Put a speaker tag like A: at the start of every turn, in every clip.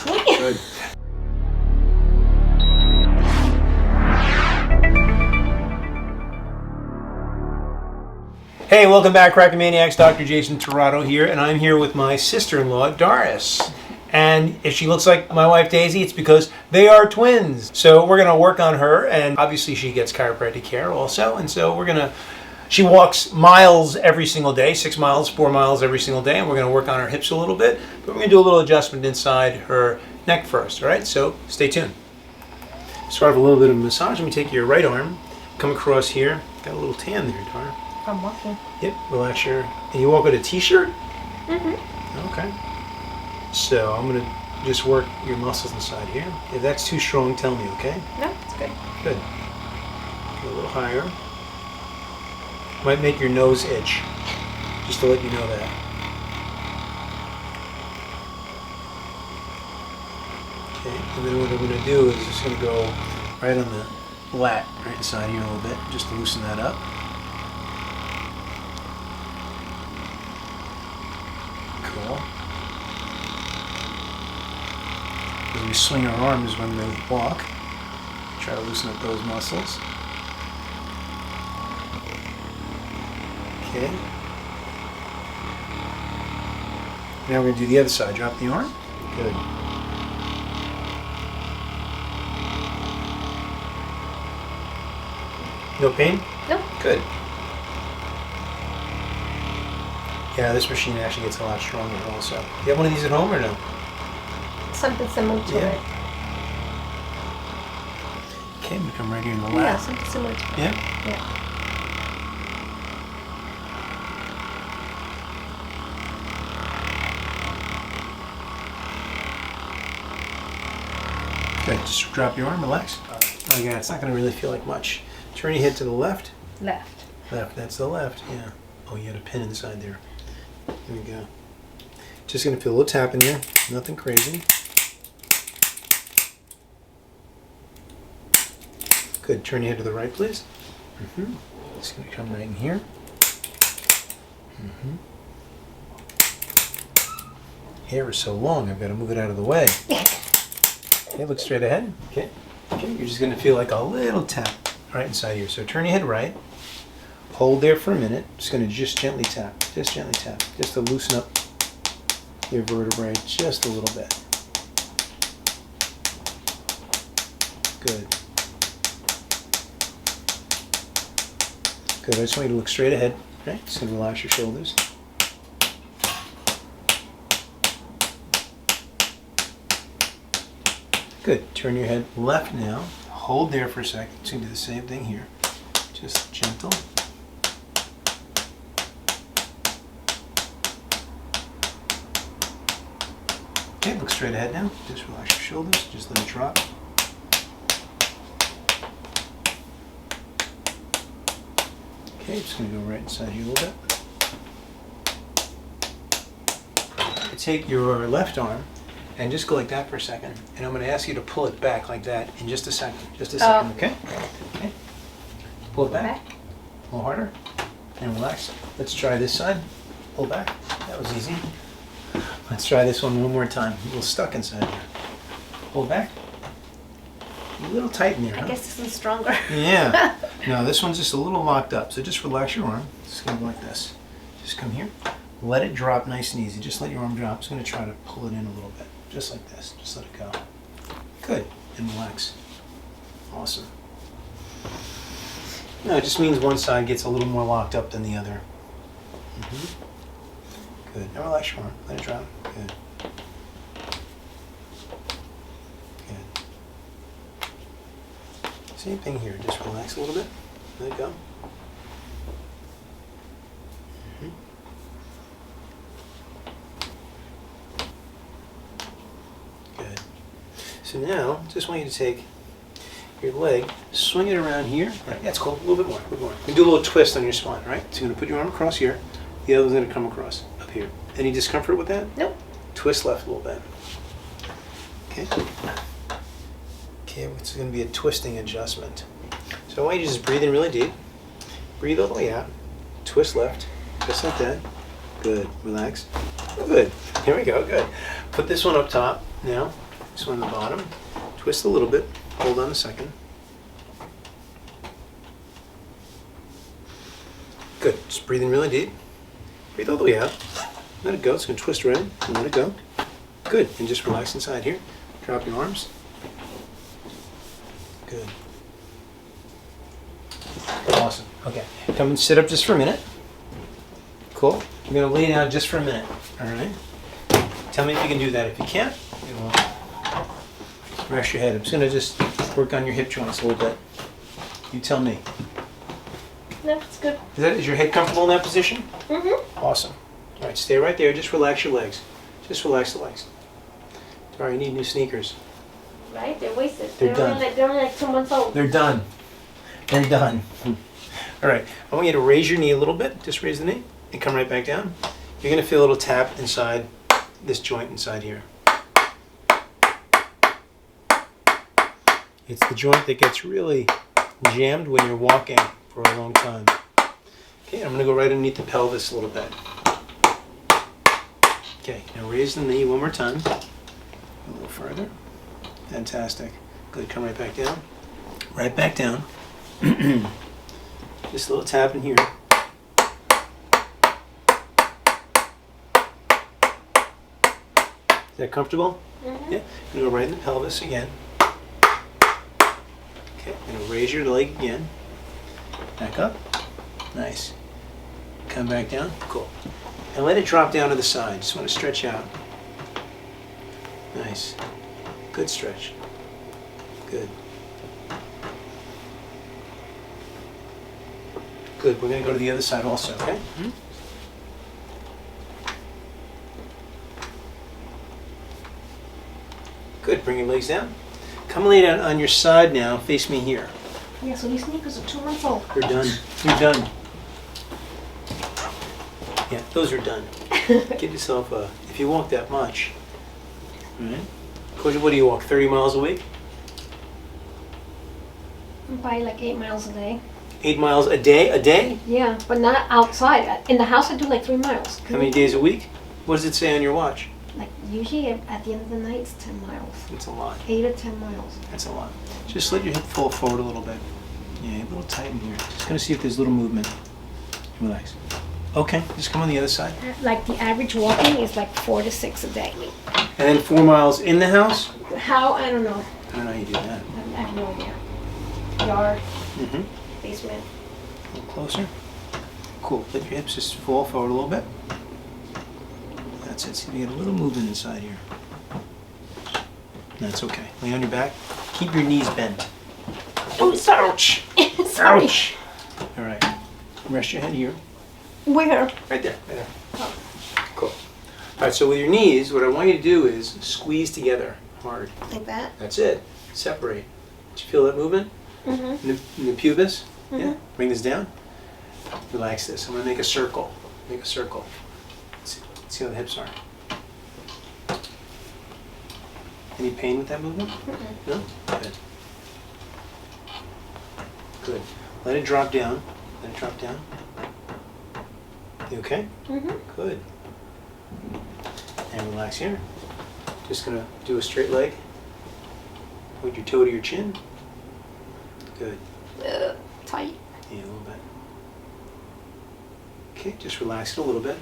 A: Good. Hey, welcome back, Crackamaniacs. Dr. Jason Tirado here, and I'm here with my sister-in-law, Doris. And if she looks like my wife, Daisy, it's because they are twins. So we're going to work on her, and obviously she gets chiropractic care also. And so she walks miles every single day, 6 miles, 4 miles every single day, and we're going to work on her hips a little bit. But we're going to do a little adjustment inside her neck first, all right? So stay tuned. Start with a little bit of massage. Let me take your right arm, come across here. Got a little tan there, Dara.
B: I'm walking.
A: Yep, relax your... And you walk with a t-shirt?
B: Mm-hmm.
A: Okay. So I'm going to just work your muscles inside here. If that's too strong, tell me, okay?
B: No, it's good.
A: Good. Go a little higher. Might make your nose itch, just to let you know that. Okay, and then what I'm going to do is just going to go right on the lat, right inside here a little bit, just to loosen that up. Cool. As we swing our arms when we walk, try to loosen up those muscles. Okay. Now we're going to do the other side. Drop the arm. Good. No pain?
B: No.
A: Good. Yeah, this machine actually gets a lot stronger also. You have one of these at home or no?
B: Something similar to it.
A: Okay, we come right here in the
B: Yeah,
A: lap.
B: something similar to it.
A: Yeah?
B: Yeah.
A: Good. Just drop your arm, relax. Oh yeah, it's not going to really feel like much. Turn your head to the left.
B: Left.
A: Left, that's the left, yeah. Oh, you had a pin inside there. There we go. Just going to feel a little tap in there. Nothing crazy. Good. Turn your head to the right, please. Just going to come right in here. Hair is so long, I've got to move it out of the way. Okay, look straight ahead. Okay. Okay, you're just going to feel like a little tap right inside here. So turn your head right. Hold there for a minute. Just going to just gently tap. Just gently tap. Just to loosen up your vertebrae just a little bit. Good. Good. I just want you to look straight ahead. Okay? Just going to relax your shoulders. Good. Turn your head left now. Hold there for a second. Just going to do the same thing here. Just gentle. Okay, look straight ahead now. Just relax your shoulders. Just let it drop. Okay, just going to go right inside here a little bit. Take your left arm and just go like that for a second. And I'm going to ask you to pull it back like that in just a second. Just a second, okay? Okay. Pull it back. A little harder. And relax. Let's try this side. Pull back. That was easy. Let's try this one more time. A little stuck inside there. Pull back. A little tight in there, huh?
B: I guess this one's stronger.
A: Yeah. No, this one's just a little locked up. So just relax your arm. Just going to go like this. Just come here. Let it drop nice and easy. Just let your arm drop. Just going to try to pull it in a little bit. Just like this. Just let it go. Good. And relax. Awesome. No, it just means one side gets a little more locked up than the other. Good. Now relax your arm. Let it drop. Good. Good. Same thing here. Just relax a little bit. Let it go. Good. So now, just want you to take your leg, swing it around here. Right, that's cool. A little bit more. A little more. And do a little twist on your spine, right? So you're going to put your arm across here. The other one's going to come across up here. Any discomfort with that?
B: Nope.
A: Twist left a little bit. Okay. Okay, it's going to be a twisting adjustment. So I want you to just breathe in really deep. Breathe all the way out. Twist left. Just like that. Good. Relax. Good. Here we go. Good. Put this one up top now. This one on the bottom. Twist a little bit. Hold on a second. Good. Just breathing really deep. Breathe all the way out. Let it go. It's going to twist around and let it go. Good. And just relax inside here. Drop your arms. Good. Awesome. Okay. Come and sit up just for a minute. Cool. I'm going to lay down just for a minute. All right. Tell me if you can do that. If you can't, you know, rest your head. I'm just going to just work on your hip joints a little bit. You tell me.
B: No, it's good.
A: Is your head comfortable in that position?
B: Mm-hmm.
A: Awesome. All right, stay right there. Just relax your legs. Just relax the legs. All right, you need new sneakers.
B: Right? They're wasted.
A: They're done.
B: They're only like 2 months old.
A: They're done. They're done. All right, I want you to raise your knee a little bit. Just raise the knee and come right back down. You're going to feel a little tap inside this joint inside here. It's the joint that gets really jammed when you're walking for a long time. Okay, I'm going to go right underneath the pelvis a little bit. Okay, now raise the knee one more time. A little further. Fantastic. Good, come right back down. Right back down. Just a little tap in here. Is that comfortable?
B: Mm-hmm.
A: Yeah. I'm going to go right in the pelvis again. Okay, I'm going to raise your leg again. Back up. Nice. Come back down. Cool. And let it drop down to the side. Just want to stretch out. Nice. Good stretch. Good. Good. We're going to go to the other side also, okay? Mm-hmm. Good. Bring your legs down. Come lay down on your side now. Face me here.
B: Yeah, so these sneakers are 2 months old.
A: You're done. You're done. Yeah, those are done. Give yourself a, if you walk that much, all right? Coach, what do you walk, 30 miles a week?
B: Probably like 8 miles a day.
A: 8 miles a day? A day?
B: Yeah, but not outside. In the house, I do like 3 miles.
A: How many days a week? What does it say on your watch?
B: Like usually at the end of the night, it's 10 miles.
A: It's a lot.
B: 8 or 10 miles.
A: That's a lot. Just let your hip fall forward a little bit. Yeah, a little tight in here. Just gonna see if there's a little movement. Relax. Okay, just come on the other side.
B: Like the average walking is like 4 to 6 a day.
A: And then 4 miles in the house?
B: How? I don't know.
A: I don't know how you do that.
B: I have no idea. Yard,
A: Mm-hmm.
B: basement.
A: A little closer. Cool. Let your hips just fall forward a little bit. That's it. See if you get a little movement inside here. That's okay. Lay on your back. Keep your knees bent. Oh, ouch!
B: Sorry.
A: Ouch! All right. Rest your head here.
B: Where?
A: Right there. Right there. Cool. All right. So with your knees, what I want you to do is squeeze together hard.
B: Like that?
A: That's it. Separate. Did you feel that movement?
B: Mm-hmm.
A: In the pubis?
B: Mhm.
A: Yeah. Bring this down. Relax this. I'm going to make a circle. Make a circle. See how the hips are. Any pain with that movement?
B: Mm-mm.
A: No? Good. Good. Let it drop down. Let it drop down. You okay?
B: Mm-hmm.
A: Good. And relax here. Just going to do a straight leg. Point your toe to your chin. Good.
B: Tight.
A: Yeah, a little bit. Okay, just relax it a little bit.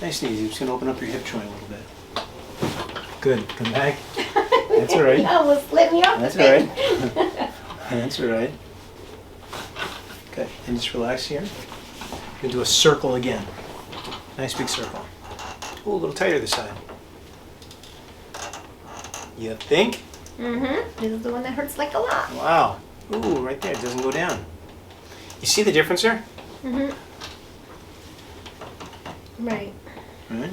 A: Nice and easy. I'm just going to open up your hip joint a little bit. Good. Come back. That's all right.
B: You almost let me off.
A: That's all right. That's all right. Good. And just relax here. You're going to do a circle again. Nice big circle. Ooh, a little tighter this side. You think?
B: Mm-hmm. This is the one that hurts like a lot.
A: Wow. Ooh, right there. It doesn't go down. You see the difference there?
B: Mm-hmm. Right.
A: All right.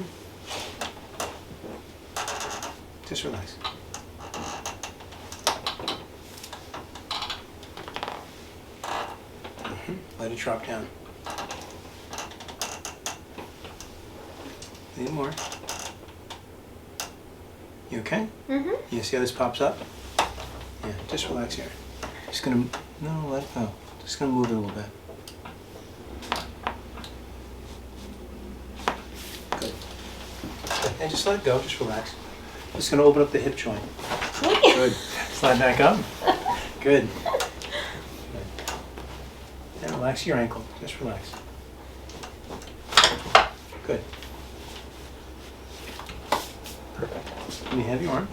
A: Just relax. Let it drop down. Any more? You okay?
B: Mm-hmm.
A: You see how this pops up? Yeah, just relax here. Just gonna, no, let it go. Just gonna move it a little bit. Good. And just let it go, just relax. Just going to open up the hip joint. Good. Slide back up. Good. And relax your ankle. Just relax. Good. Perfect. Let me have your arm.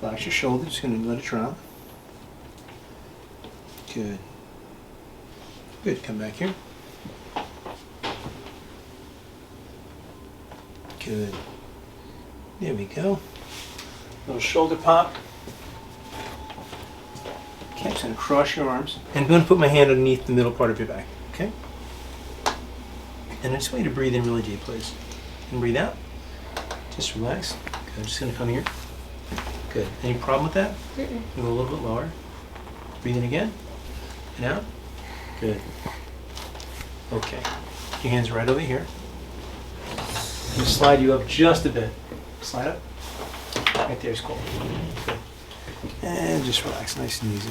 A: Relax your shoulder. Just going to let it drop. Good. Good. Come back here. Good. There we go. Little shoulder pop. Okay, I'm just going to cross your arms. And I'm going to put my hand underneath the middle part of your back. Okay? And I just want you to breathe in really deep, please. And breathe out. Just relax. Good. I'm just going to come here. Good. Any problem with that? Go a little bit lower. Breathe in again. And out. Good. Okay. Your hands right over here. I'm going to slide you up just a bit. Slide up. Right there's cool. Good. And just relax, nice and easy.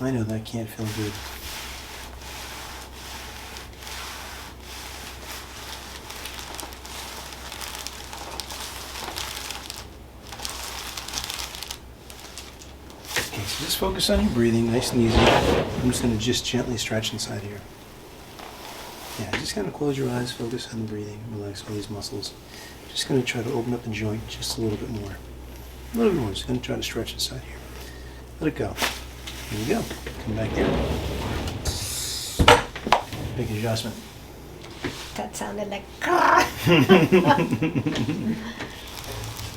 A: I know that can't feel good. Okay, so just focus on your breathing, nice and easy. I'm just going to just gently stretch inside here. Yeah, just kind of close your eyes, focus on the breathing, relax all these muscles. Just going to try to open up the joint just a little bit more. A little bit more, just going to try to stretch inside here. Let it go. Here we go. Come back here. Big adjustment.
B: That sounded like.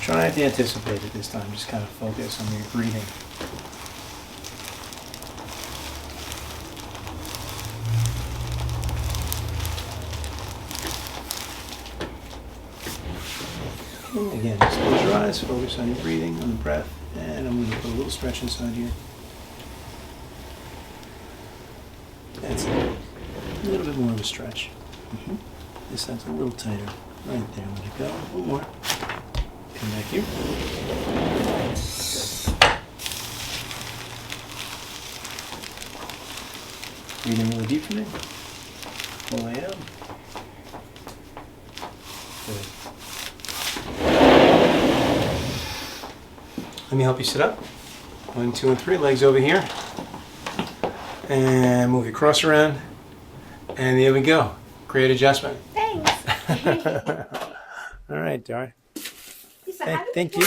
A: Try not to anticipate it this time, just kind of focus on your breathing. Again, just close your eyes, focus on your breathing, on the breath, and I'm going to put a little stretch inside here. That's it. A little bit more of a stretch. This side's a little tighter. Right there, let it go. One more. Come back here. Good. Breathe in really deep for me. All the way out. Good. Let me help you sit up. 1, 2, and 3. Legs over here. And move your cross around. And there we go. Great adjustment.
B: Thanks.
A: All right, Dar.
B: Lisa,
A: Thank you.